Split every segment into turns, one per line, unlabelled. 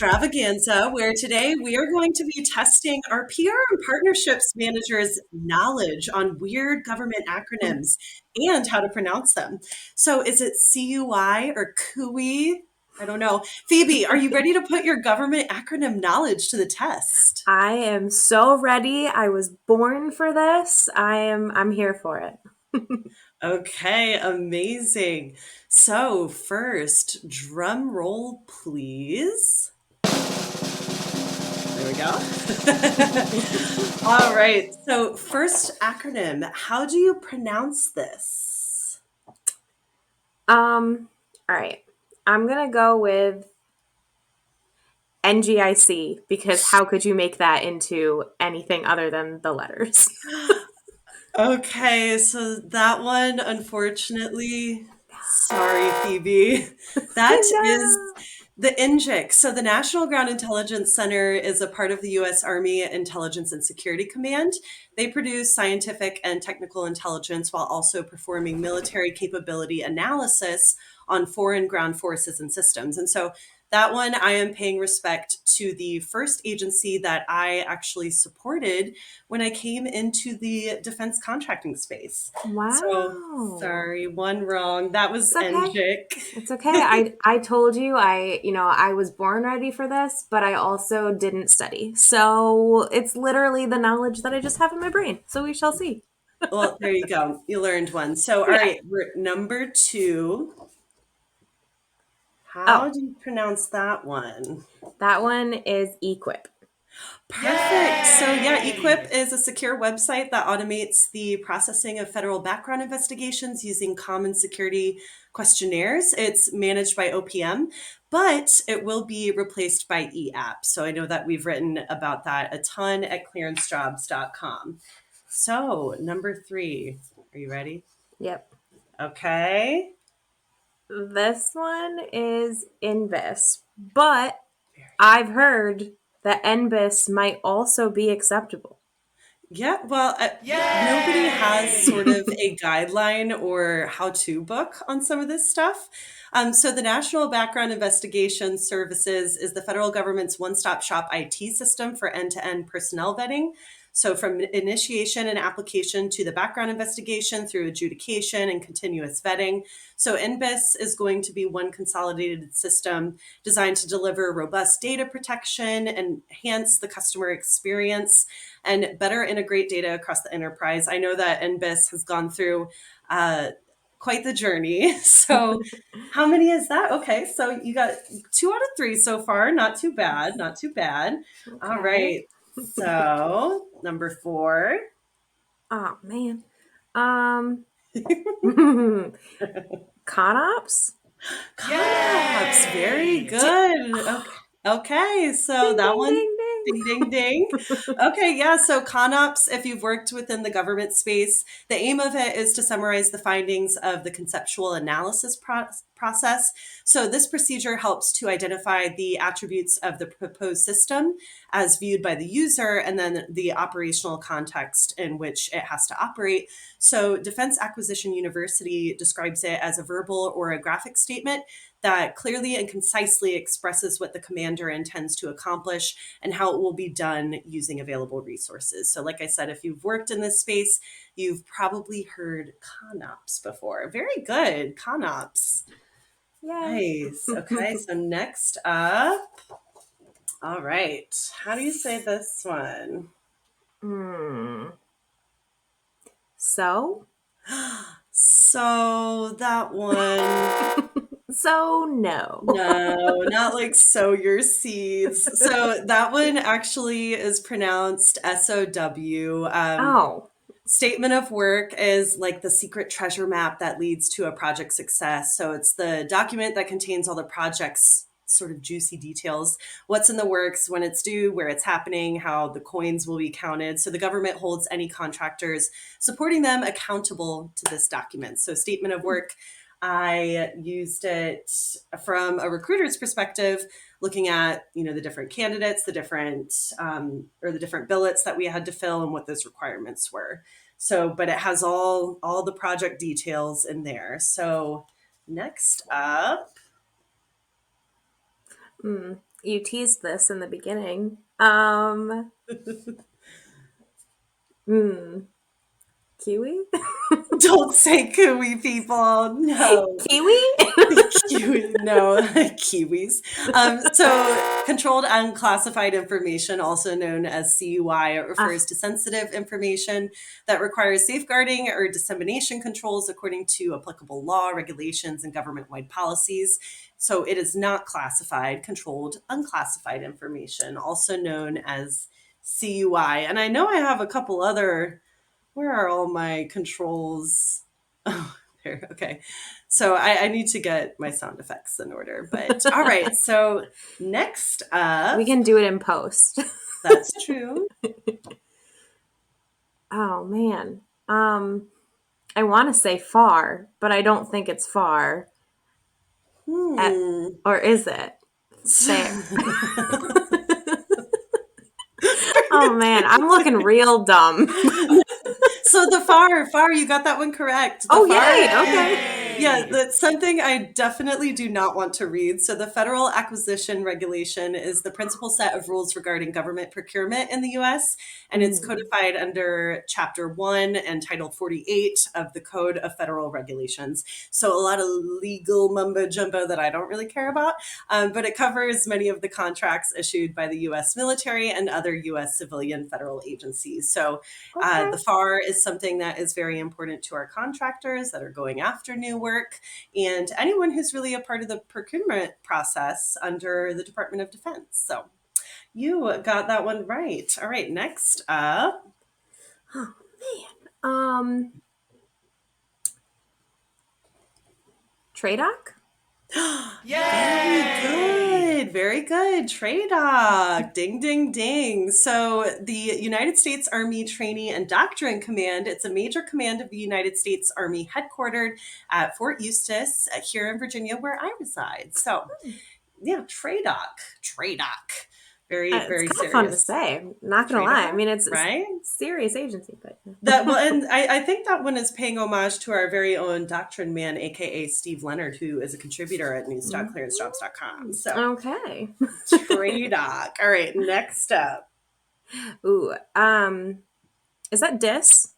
extravaganza, where today we are going to be testing our PR and partnerships managers' knowledge on weird government acronyms and how to pronounce them. So is it CUI or Coo-ee? I don't know. Phoebe, are you ready to put your government acronym knowledge to the test?
I am so ready. I was born for this. I'm here for it.
Okay, amazing. So first, drum roll, please. There we go. All right. So first acronym, how do you pronounce this?
All right. I'm gonna go with NGIC because how could you make that into anything other than the letters?
Okay, so that one, unfortunately, sorry, Phoebe. That is
No.
the NGIC. So the National Ground Intelligence Center is a part of the U.S. Army Intelligence and Security Command. They produce scientific and technical intelligence while also performing military capability analysis on foreign ground forces and systems. And so that one, I am paying respect to the first agency that I actually supported when I came into the defense contracting space. So
Wow.
sorry, one wrong. That was
It's okay.
NGIC.
It's okay. I told you I was born ready for this, but I also didn't study. So it's literally the knowledge that I just have in my brain. So we shall see.
Well, there you go. You learned one. So, all
Yeah.
right, we're number two. How
Oh,
do you pronounce that one?
that one is equip.
Perfect. So, yeah, Equip is a secure website that automates the processing of federal background investigations using common security questionnaires. It's managed by OPM, but it will be replaced by eApp. So, I know that we've written about that a ton at ClearanceJobs.com. So, number three, are you ready?
Yep.
Okay.
This one is Invis, but I've heard that NBIS might also be acceptable.
Yeah, well, nobody has sort of a guideline or how-to book on some of this stuff. So the National Background Investigation Services is the federal government's one-stop shop IT system for end-to-end personnel vetting. So from initiation and application to the background investigation through adjudication and continuous vetting. So NBIS is going to be one consolidated system designed to deliver robust data protection and enhance the customer experience and better integrate data across the enterprise. I know that NBIS has gone through quite the journey. So, how many is that? Okay, so you got 2 out of 3 so far. Not too bad. Not too bad. All
Okay.
right. So, number 4.
Oh man. Um Conops?
Collapse. Very good. Okay. Okay, so
Ding
that
ding
one,
ding
ding, ding,
ding.
ding. Okay, yeah, so ConOps, if you've worked within the government space, the aim of it is to summarize the findings of the conceptual analysis process. So this procedure helps to identify the attributes of the proposed system as viewed by the user and then the operational context in which it has to operate. So Defense Acquisition University describes it as a verbal or a graphic statement that clearly and concisely expresses what the commander intends to accomplish and how it will be done using available resources. So, like I said, if you've worked in this space, you've probably heard ConOps before. Very good, ConOps.
Yay.
Nice. Okay, so next up, all right. How do you say this one?
Hmm. So?
So that one,
So no.
no, not like sow your seeds. So that one actually is pronounced SOW.
Oh.
Statement of work is like the secret treasure map that leads to a project success. So it's the document that contains all the project's sort of juicy details, what's in the works, when it's due, where it's happening, how the coins will be counted. So the government holds any contractors supporting them accountable to this document. So statement of work, I used it from a recruiter's perspective, looking at the different candidates, the different or the different billets that we had to fill and what those requirements were. So, but it has all the project details in there. So next up,
You teased this in the beginning. Kiwi?
Don't say Coo-ee, people. No.
Kiwi?
Kiwi, no, Kiwis. So, controlled unclassified information, also known as CUI, it refers to sensitive information that requires safeguarding or dissemination controls according to applicable law, regulations, and government-wide policies. So, it is not classified, controlled unclassified information, also known as CUI. And I know I have a couple other. Where are all my controls? Oh, there. Okay. So I need to get my sound effects in order. But all right. So next up.
We can do it in post.
That's true.
Oh, man. I want to say far, but I don't think it's far. Or is it? Fair. Oh, man. I'm looking real dumb.
So the FAR, you got that one correct.
Oh, yay. Okay.
Yeah, that's something I definitely do not want to read. So the Federal Acquisition Regulation is the principal set of rules regarding government procurement in the U.S., and it's codified under Chapter 1 and Title 48 of the Code of Federal Regulations. So a lot of legal mumbo-jumbo that I don't really care about, but it covers many of the contracts issued by the U.S. military and other U.S. civilian federal agencies. So the FAR is something that is very important to our contractors that are going after new work and anyone who's really a part of the procurement process under the Department of Defense. So you got that one right. All right, next up.
Oh, man. TRADOC?
Very good. TRADOC. Ding, ding, ding. So the United States Army Trainee and Doctrine Command, it's a major command of the United States Army headquartered at Fort Eustis here in Virginia, where I reside. So yeah, TRADOC. Very, very
it's kind
serious.
of fun to say. Not gonna lie. I mean, it's
right?
a serious agency, but
And I think that one is paying homage to our very own doctrine man, aka Steve Leonard, who is a contributor at news.clearancejobs.com. So
okay.
TRADOC. All right, next up.
Ooh, is that DIS?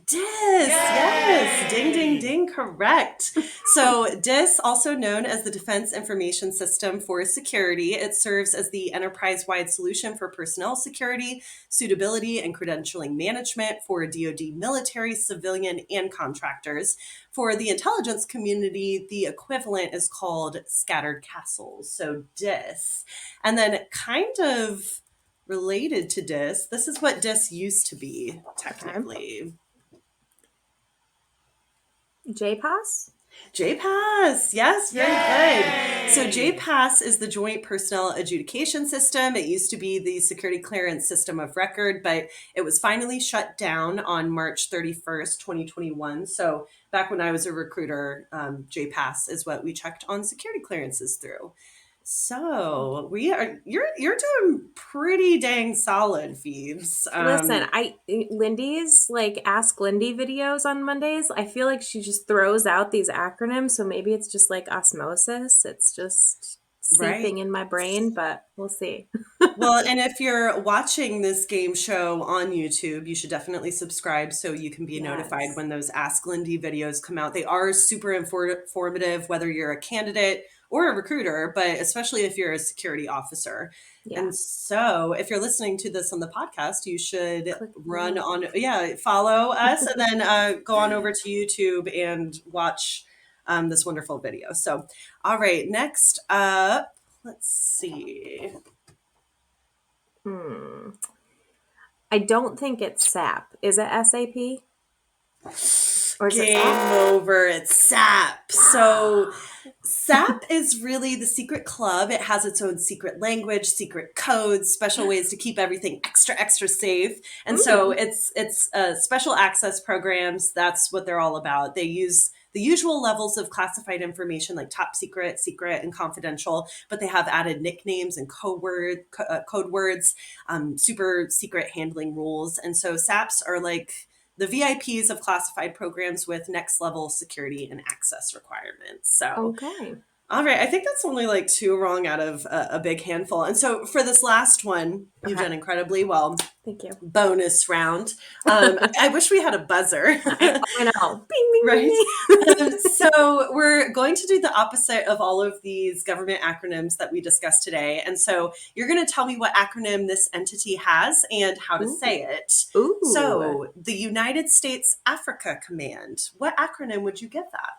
DIS, yes. Ding, ding, ding, correct. So DIS, also known as the Defense Information System for Security, it serves as the enterprise-wide solution for personnel security, suitability, and credentialing management for DoD military, civilian, and contractors. For the intelligence community, the equivalent is called scattered castles, so DIS. And then kind of related to DIS, this is what DIS used to be, technically.
JPAS?
JPAS, yes, very good. So JPAS is the Joint Personnel Adjudication System. It used to be the security clearance system of record, but it was finally shut down on March 31st, 2021. So back when I was a recruiter, JPAS is what we checked on security clearances through. So you're doing pretty dang solid, Phoebes.
Listen, Lindy's like Ask Lindy videos on Mondays. I feel like she just throws out these acronyms, so maybe it's just like osmosis. It's just seeping in my brain, but we'll see.
Well, and if you're watching this game show on YouTube, you should definitely subscribe so you can be notified when those Ask Lindy videos come out. They are super informative, whether you're a candidate or a recruiter, but especially if you're a security officer. Yeah. And so if you're listening to this on the podcast, you should follow us and then go on over to YouTube and watch this wonderful video. So, all right, next up, let's see.
I don't think it's SAP. Is it SAP?
Or is Game over. It's SAP. So SAP is really the secret club. It has its own secret language, secret codes, special ways to keep everything extra, extra safe. And so it's special access programs. That's what they're all about. They use the usual levels of classified information like top secret, secret, and confidential, but they have added nicknames and code words, super secret handling rules. And so SAPs are like the VIPs of classified programs with next level security and access requirements. So, All right. I think that's only like 2 wrong out of a big handful. And so for this last one, you've done incredibly well.
Thank you.
Bonus round. I wish we had a buzzer.
I know. Bing, bing,
Right.
bing.
So we're going to do the opposite of all of these government acronyms that we discussed today. And so you're going to tell me what acronym this entity has and how to say it.
Ooh.
So the United States Africa Command, what acronym would you give that?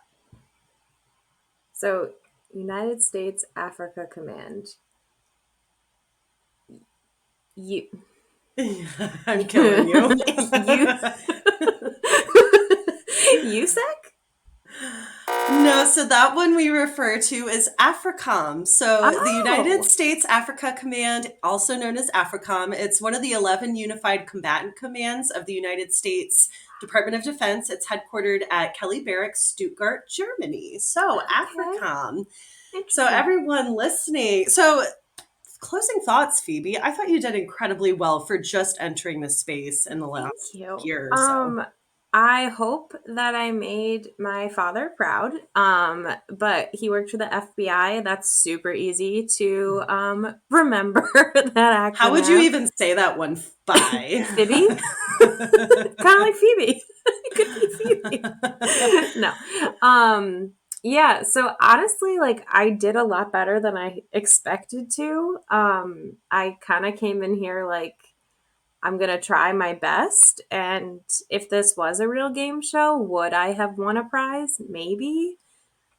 So United States Africa Command.
I'm killing you.
USEC?
No, so that one we refer to as AFRICOM. So the United States Africa Command, also known as AFRICOM, it's one of the 11 unified combatant commands of the United States Department of Defense. It's headquartered at Kelly Barracks, Stuttgart, Germany. So AFRICOM. So everyone listening, so closing thoughts, Phoebe. I thought you did incredibly well for just entering this space in the last year or so.
I hope that I made my father proud, but he worked for the FBI. That's super easy to remember that acronym.
How would you even say that one by?
Phoebe? Kind of like Phoebe. It could be Phoebe. No. Yeah, so honestly, like I did a lot better than I expected to. I kind of came in here like, I'm going to try my best. And if this was a real game show, would I have won a prize? Maybe,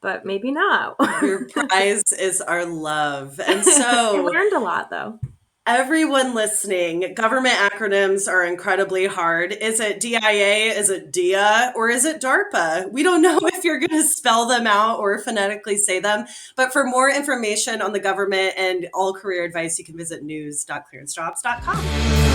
but maybe not.
Your prize is our love. And so
I learned a lot though.
Everyone listening, government acronyms are incredibly hard. Is it DIA? Is it DIA? Or is it DARPA? We don't know if you're going to spell them out or phonetically say them. But for more information on the government and all career advice, you can visit news.clearancejobs.com.